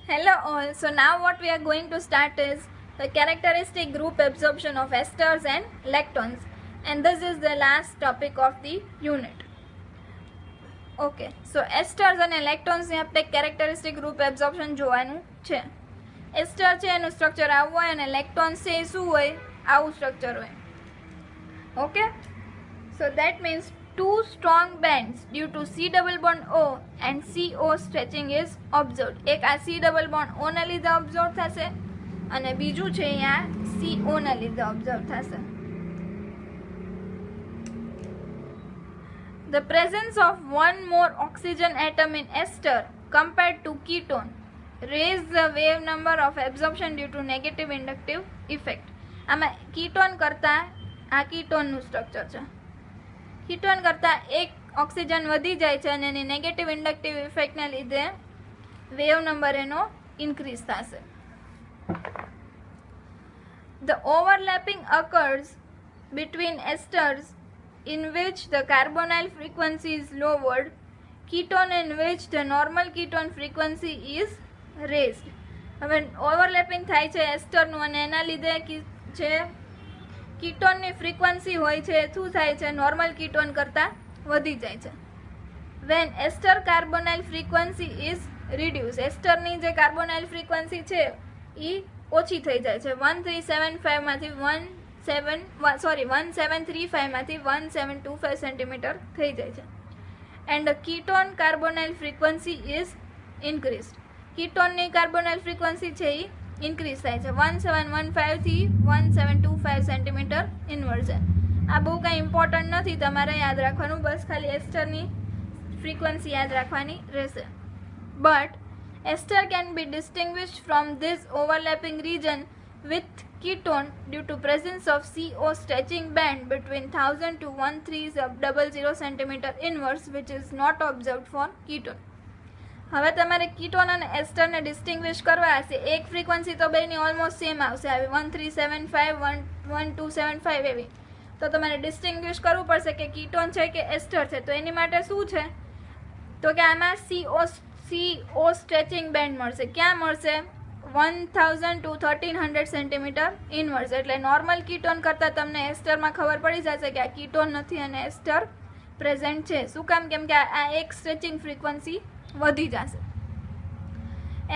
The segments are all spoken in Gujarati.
Hello all. So now what we are going to start is the characteristic group absorption of esters and lactones, and this is the last topic of the unit. Okay, so esters and lactones ની આપણે characteristic group absorption જોવાનું છે. એસ્ટર છે એનું સ્ટ્રક્ચર આવું હોય અને લેક્ટોન્સ છે એ શું હોય, આવું સ્ટ્રક્ચર હોય. Okay, so that means two strong bands due to C double bond O and CO stretching is observed. એક આ C double bond O ના લીધે ઓબ્ઝર્વ થશે અને બીજું છે અહીંયા CO ના લીધે ઓબ્ઝર્વ થશે. The presence of one more oxygen atom in ester compared to ketone raise the wave number of absorption due to negative inductive effect. આમાં કીટોન કરતાં આ કીટોનનું સ્ટ્રક્ચર છે. કીટોન કરતાં એક ઓક્સિજન વધી જાય છે અને એની નેગેટિવ ઇન્ડક્ટિવ ઇફેક્ટને લીધે વેવ નંબર એનો ઇન્ક્રીઝ થશે. The overlapping occurs between esters in which the carbonyl frequency is lowered, ketone in which the normal ketone frequency is raised. હવે ઓવરલેપિંગ થાય છે એસ્ટરનું અને એના લીધે છે કીટોનની ફ્રીક્વન્સી હોય છે શું થાય છે, નોર્મલ કીટોન કરતાં વધી જાય છે. When ester carbonyl frequency is reduce, એસ્ટરની જે કાર્બોનાઇલ ફ્રીક્વન્સી છે એ ઓછી થઈ જાય છે. 1375 માંથી 1735 માંથી 1725 સેન્ટીમીટર થઈ જાય છે. And ketone carbonyl frequency is increased, કીટોનની કાર્બોનાઇલ ફ્રીક્વન્સી છે એ ઇન્ક્રીઝ થાય છે 1715 થી 1725 સેન્ટીમીટર ઇનવર્સ છે. આ બહુ કાંઈ ઇમ્પોર્ટન્ટ નથી, તમારે યાદ રાખવાનું, બસ ખાલી એસ્ટરની ફ્રીક્વન્સી યાદ રાખવાની રહેશે. But ester can be distinguished from this overlapping region with ketone due to presence of CO stretching band between 1000 to 1300 centimeter inverse which is not observed for ketone. હવે તમારે કીટોન અને એસ્ટરને ડિસ્ટિંગ્વિશ કરવા હશે. એક ફ્રીક્વન્સી તો બેની ઓલમોસ્ટ સેમ આવશે, આવી 1375 1275 એવી. તો તમારે ડિસ્ટિંગ્વિશ કરવું પડશે કે કીટોન છે કે એસ્ટર છે. તો એની માટે શું છે તો કે આમાં CO સ્ટ્રેચિંગ બેન્ડ મળશે. ક્યાં મળશે? 1000 to 1300 સેન્ટીમીટર ઇનવર્સ. એટલે નોર્મલ કીટોન કરતાં તમને એસ્ટરમાં ખબર પડી જશે કે આ કીટોન નથી અને એસ્ટર પ્રેઝન્ટ છે. શું કામ? કેમ કે આ એક સ્ટ્રેચિંગ ફ્રીક્વન્સી વધી જશે.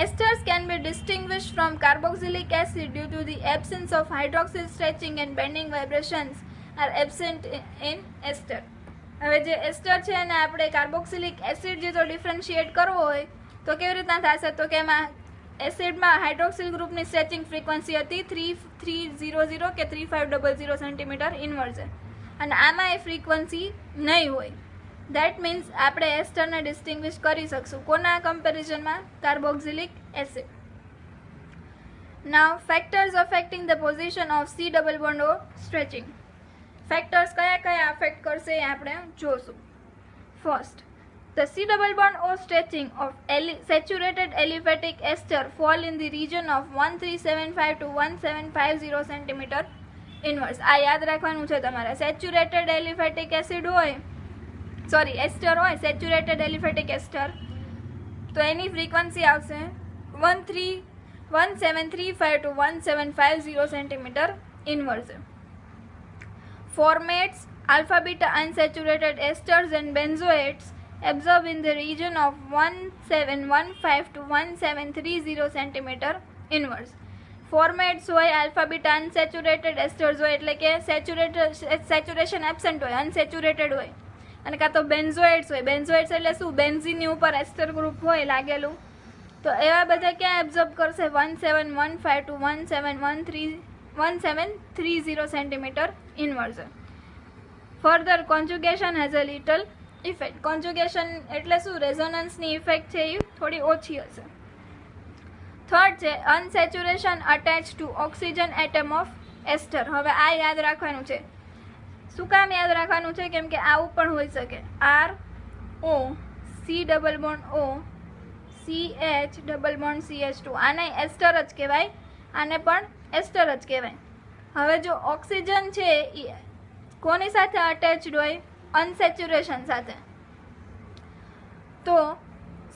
Esters can be distinguished from carboxylic acid due to the absence of hydroxyl stretching and bending vibrations are absent in ester. હવે જે એસ્ટર છે એને આપણે કાર્બોક્સિલિક એસિડ જે તો ડિફરન્શિએટ કરવો હોય તો કેવી રીતના થશે? તો કે એમાં એસિડમાં હાઇડ્રોક્સિલ ગ્રુપની સ્ટ્રેચિંગ ફ્રીક્વન્સી હતી 3300 કે 3500 સેન્ટીમીટર ઇનવર્સ છે અને આમાં એ ફ્રીક્વન્સી નહીં હોય. દેટ મીન્સ આપણે એસ્ટરને ડિસ્ટિંગ્વિશ કરી શકશું કોના કમ્પેરિઝનમાં? Carboxylic acid. Now factors affecting the position of C double bond O stretching. Factors કયા કયા અફેક્ટ કરશે એ આપણે જોશું. First, the C double bond O stretching of saturated aliphatic ester fall in the region of 1375 to 1750 centimeter inverse. આ યાદ રાખવાનું છે તમારે. સેચ્યુરેટેડ એલિફેટિક એસિડ હોય, સોરી એસ્ટર હોય, સેચ્યુરેટેડ એલિફેટિક એસ્ટર, તો એની ફ્રીક્વન્સી આવશે 1735 to 1750 centimetre inverse. Formates, alpha beta unsaturated esters and benzoates absorb in the region of 1715 to 1730 centimeter inverse. Formates હોય, alpha beta unsaturated esters હોય એટલે કે સેચ્યુરેશન એબ્સન્ટ હોય, અનસેચ્યુરેટેડ હોય, અને કાં તો બેન્ઝોએટ્સ હોય. બેન્ઝોએટ્સ એટલે શું? બેન્ઝીનની ઉપર એસ્ટર ગ્રુપ હોય લાગેલું. તો એવા બધા ક્યાં એબ્ઝોર્બ કરશે? 1715 to 1730 centimetre inverse. Further conjugation has a little effect. Conjugation એટલે શું? રેઝોનન્સની ઇફેક્ટ છે એ થોડી ઓછી હશે. થર્ડ છે unsaturation attach to oxygen atom of ester. હવે આ યાદ રાખવાનું છે. શું કામ યાદ રાખવાનું છે? કેમ કે આવું પણ હોઈ શકે. RO C double bond O CH double bond CH2. આને એસ્ટર જ કહેવાય, આને પણ એસ્ટર જ કહેવાય. હવે જો ઓક્સિજન છે એ કોની સાથે અટેચડ હોય? અનસેચ્યુરેશન સાથે. તો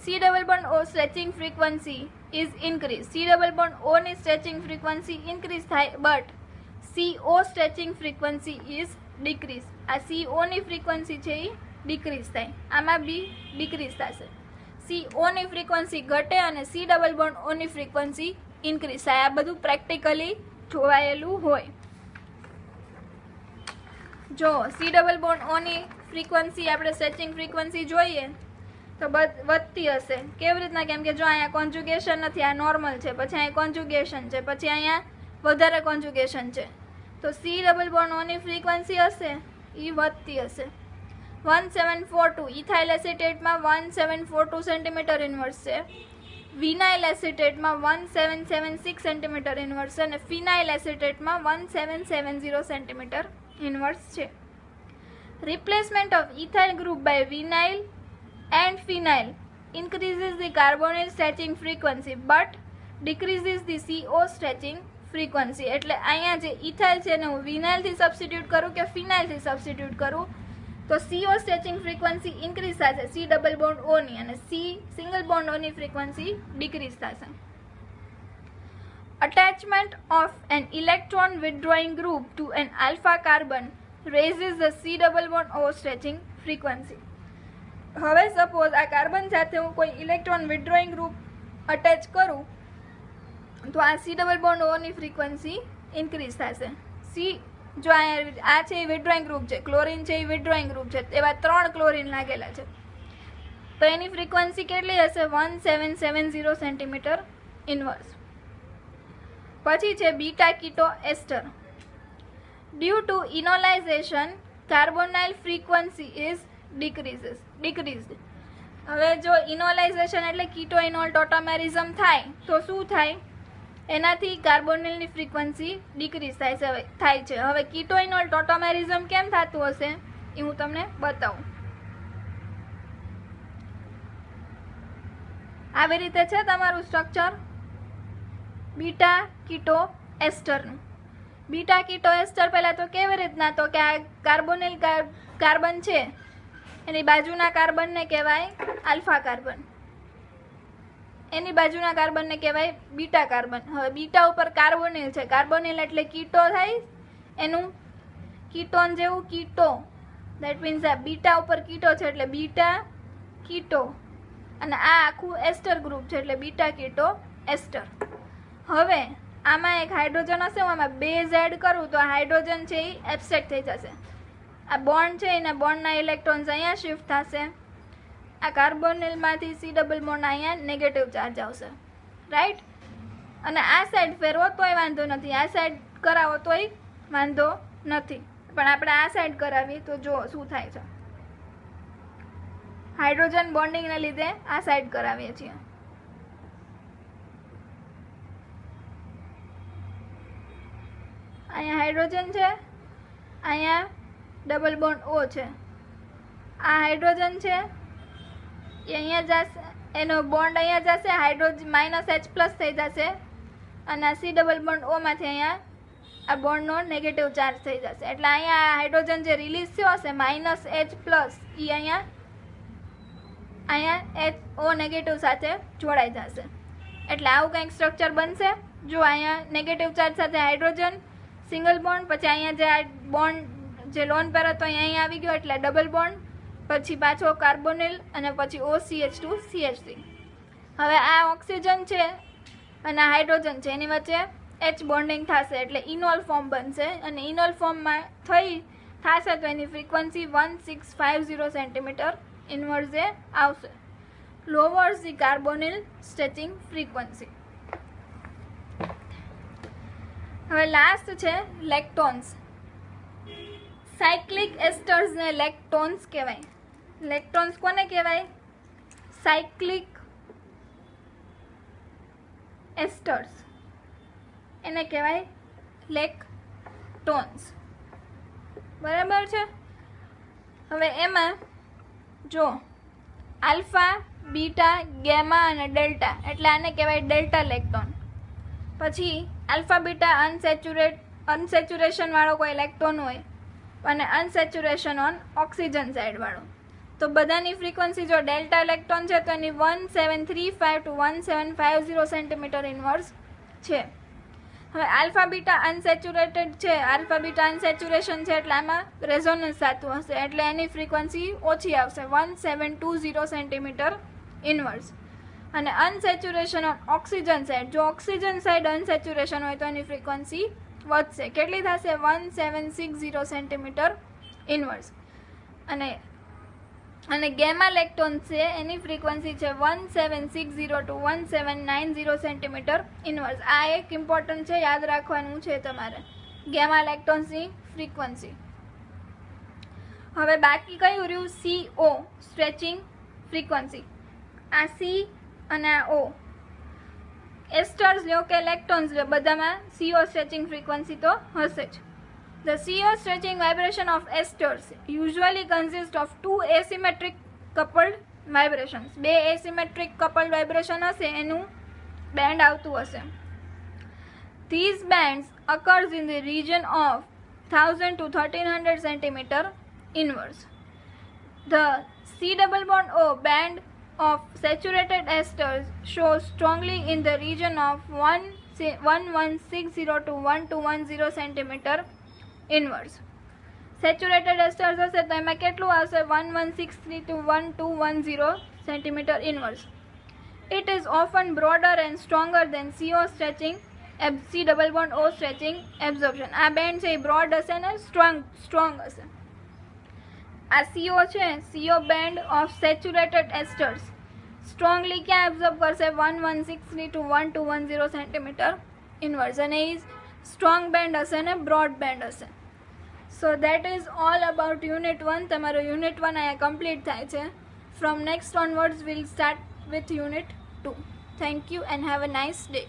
C double bond O stretching frequency is increase. C double bond O ની સ્ટ્રેચિંગ ફ્રીક્વન્સી ઇન્ક્રીઝ થાય, but CO stretching frequency is decrease. આ CO ની ફ્રીક્વન્સી છે એ ડિક્રીઝ થાય, આમાં બી ડિક્રીઝ થશે. CO ની ફ્રીક્વન્સી ઘટે અને સી ડબલ બોન્ડ ઓ ની ફ્રીક્વન્સી ઇન્ક્રીઝ થાય. આ બધું પ્રેક્ટિકલી જોવાયેલું હોય. જો સી ડબલ બોન્ડ ઓ ની ફ્રીક્વન્સી આપણે સ્ટ્રેચિંગ ફ્રીક્વન્સી જોઈએ તો વધતી હશે. કેવી રીતના? કેમ કે જો અહીંયા કોન્જ્યુગેશન નથી, આ નોર્મલ છે, પછી અહીંયા કોન્જ્યુગેશન છે, પછી અહીંયા વધારે કોન્જ્યુગેશન છે, તો સી ડબલ બોન્ડ ઓ ની ફ્રીક્વન્સી હશે એ વધતી હશે. 1742 ઇથાઇલ એસિટેટમાં 1742 સેન્ટીમીટર ઇન્વર્સ છે, વિનાઇલ એસિટેટમાં 1776 સેન્ટીમીટર ઇન્વર્સ છે, અને ફિનાઇલ એસિટેટમાં 1770 સેન્ટીમીટર ઇન્વર્સ છે. Replacement of ethyl group by vinyl and phenyl increases the carbonyl stretching frequency but decreases the CO stretching frequency. એટલે અહીંયા જે ઇથાઇલ છે ને હું વિનાઇલથી સબસ્ટિટ્યુટ કરું કે ફિનાઇલથી સબસ્ટિટ્યુટ કરું તો CO સ્ટ્રેચિંગ ફ્રીક્વન્સી ઇન્ક્રીઝ થશે સી ડબલ બોન્ડ ઓ ની, અને સી સિંગલ બોન્ડ ઓ ની ફ્રીક્વન્સી ડિક્રીઝ થશે. Attachment of an electron withdrawing group to an alpha carbon raises the C double bond O stretching frequency. હવે સપોઝ આ કાર્બન સાથે હું કોઈ ઇલેક્ટ્રોન વિથડ્રોઈંગ ગ્રુપ અટેચ કરું તો આ સી ડબલ બોન્ડ ઓ ની ફ્રીક્વન્સી ઇન્ક્રીઝ થશે. સી જો આ છે એ વિથડ્રોઈંગ ગ્રુપ છે, ક્લોરીન છે એ વિથડ્રોઈંગ ગ્રુપ છે, એવા 3 ક્લોરીન લાગેલા છે, તો એની ફ્રીક્વન્સી કેટલી હશે? 1770 સેન્ટીમીટર ઇન્વર્સ. પછી છે beta keto ester. Due to enolization carbonyl frequency is decreased. હવે જો ઇનોલાઇઝેશન એટલે કીટો ઇનોલ ટોટામેરિઝમ થાય તો શું થાય? એનાથી કાર્બોનિલની ફ્રીક્વન્સી ડિક્રીઝ થાય છે. હવે કીટો ઇનોલ ટોટામેરિઝમ કેમ થતું હશે એ હું તમને બતાવું. આવી રીતે છે તમારું સ્ટ્રક્ચર બીટા કીટો એસ્ટરનું. બીટા કીટો એસ્ટર પહેલાં તો કેવી રીતના? તો કે આ કાર્બોનિલ કાર્બન છે એની બાજુના કાર્બનને કહેવાય આલ્ફા કાર્બન, એની બાજુના કાર્બનને કહેવાય બીટા કાર્બન. હવે બીટા ઉપર કાર્બોનિલ છે, કાર્બોનિલ એટલે કીટો થાય, એનું કીટોન જેવું કીટો, દેટ મીન્સ આ બીટા ઉપર કીટો છે એટલે બીટા કીટો, અને આ આખું એસ્ટર ગ્રુપ છે એટલે બીટા કીટો એસ્ટર. હવે આમાં એક હાઇડ્રોજન હશે, હું આમાં બેઝ એડ કરું તો હાઇડ્રોજન છે એ એબ્સેન્ટ થઈ જશે. આ બોન્ડ છે એના બોન્ડના ઇલેક્ટ્રોન્સ અહીંયા શિફ્ટ થશે. આ કાર્બોનિલમાંથી સી ડબલ બોન્ડ અહીંયા નેગેટિવ ચાર્જ આવશે, રાઈટ? અને આ સાઈડ ફેરવો તોય વાંધો નથી, આ સાઈડ કરાવો તોય વાંધો નથી, પણ આપણે આ સાઈડ કરાવીએ તો જો શું થાય છે. હાઇડ્રોજન બોન્ડિંગને લીધે આ સાઈડ કરાવીએ છીએ. અહીંયા હાઇડ્રોજન છે, અહીંયા ડબલ બોન્ડ O છે, આ હાઇડ્રોજન છે એ અહીંયા જશે, એનો બોન્ડ અહીંયા જશે, હાઇડ્રોજન -H+ થઈ જશે, અને આ સી ડબલ બોન્ડ O માંથી અહીંયા આ બોન્ડનો નેગેટિવ ચાર્જ થઈ જશે. એટલે અહીંયા હાઇડ્રોજન જે રિલીઝ થયો હશે -H+, એ અહીંયા O નેગેટિવ સાથે જોડાઈ જશે. એટલે આવું કંઈક સ્ટ્રક્ચર બનશે. જો અહીંયા નેગેટિવ ચાર્જ સાથે હાઇડ્રોજન સિંગલ બોન્ડ, પછી અહીંયા જે આ બોન્ડ જે લોન પેર હતો અહીંયા આવી ગયો એટલે ડબલ બોન્ડ, પછી પાછો કાર્બોનિલ, અને પછી OCH2 CH3. હવે આ ઓક્સિજન છે અને હાઇડ્રોજન છે એની વચ્ચે H બોન્ડિંગ થશે એટલે ઇનોલ ફોર્મ બનશે, અને ઇનોલ ફોર્મમાં થશે તો એની ફ્રીક્વન્સી 1650 સેન્ટીમીટર ઇન્વર્સે આવશે. લોવર્સ ધી કાર્બોનિલ સ્ટ્રેચિંગ ફ્રીક્વન્સી. હવે લાસ્ટ છે લેક્ટોન્સ. સાયક્લિક એસ્ટર્સને લેક્ટોન્સ કહેવાય. લેક્ટોન્સ કોને કહેવાય? સાયક્લિક એસ્ટર્સ, એને કહેવાય લેક્ટોન્સ. બરાબર છે? હવે એમાં જો આલ્ફા, બીટા, ગેમા અને ડેલ્ટા, એટલે આને કહેવાય ડેલ્ટા લેક્ટોન. પછી આલ્ફા બીટા અનસેચ્યુરેશન વાળો કોઈ લેક્ટોન હોય, અને અનસેચ્યુરેશન ઓન ઓક્સિજન સાઈડ વાળો. તો બધાની ફ્રીક્વન્સી જો ડેલ્ટા ઇલેક્ટ્રોન છે તો એની 1735 to 1750 સેન્ટીમીટર ઇનવર્સ છે. હવે આલ્ફા બીટા અનસેચ્યુરેટેડ છે, આલ્ફા બીટા અનસેચ્યુરેશન છે એટલે આમાં રેઝોનન્સ થતું હશે એટલે એની ફ્રીક્વન્સી ઓછી આવશે 1720 સેન્ટીમીટર ઇનવર્સ. અને અનસેચ્યુરેશન ઓન ઓક્સિજન સાઇડ, જો ઓક્સિજન સાઇડ અનસેચ્યુરેશન હોય તો એની ફ્રીક્વન્સી વધશે. કેટલી થશે? 1760 સેન્ટીમીટર ઇનવર્સ. અને ગેમા લેક્ટોન છે એની ફ્રીક્વન્સી છે 1760 to 1790 સેન્ટીમીટર ઇનવર્સ. આ એક ઇમ્પોર્ટન્ટ છે, યાદ રાખવાનું છે તમારે ગેમા લેક્ટોન્સની ફ્રીક્વન્સી. હવે બાકી કયું રહ્યું? CO stretching frequency. આ C અને આ O એસ્ટર્સ લ્યો કે લેક્ટોન્સ લ્યો, બધામાં CO સ્ટ્રેચિંગ ફ્રીક્વન્સી તો હશે જ. The CO stretching vibration of esters usually consist of two asymmetric coupled vibrations. બે asymmetric coupled vibration હશે એનું બેન્ડ આવતું હશે. These bands occurs in the region of 1000 to 1300 centimeter inverse. The C double bond O band of saturated esters shows strongly in the region of 1160 to 1210 centimeter inverse. Saturated esters હશે તો એમાં કેટલું આવશે? 1163 to 1210 centimetre inverse. It is often broader and stronger than CO stretching C double bond O stretching absorption. આ બેન્ડ છે એ બ્રોડ હશે ને સ્ટ્રોંગ હશે. આ CO છે, CO band of saturated esters strongly ક્યાં એબ્ઝોર્બ કરશે? 1163 to 1210 સેન્ટીમીટર ઇનવર્સ. અને એ સ્ટ્રોંગ બેન્ડ હશે ને બ્રોડ બેન્ડ હશે. So that is all about unit 1. તમારો યુનિટ 1 અહીંયા કમ્પ્લીટ થાય છે. From next onwards will start with unit 2. Thank you and have a nice day.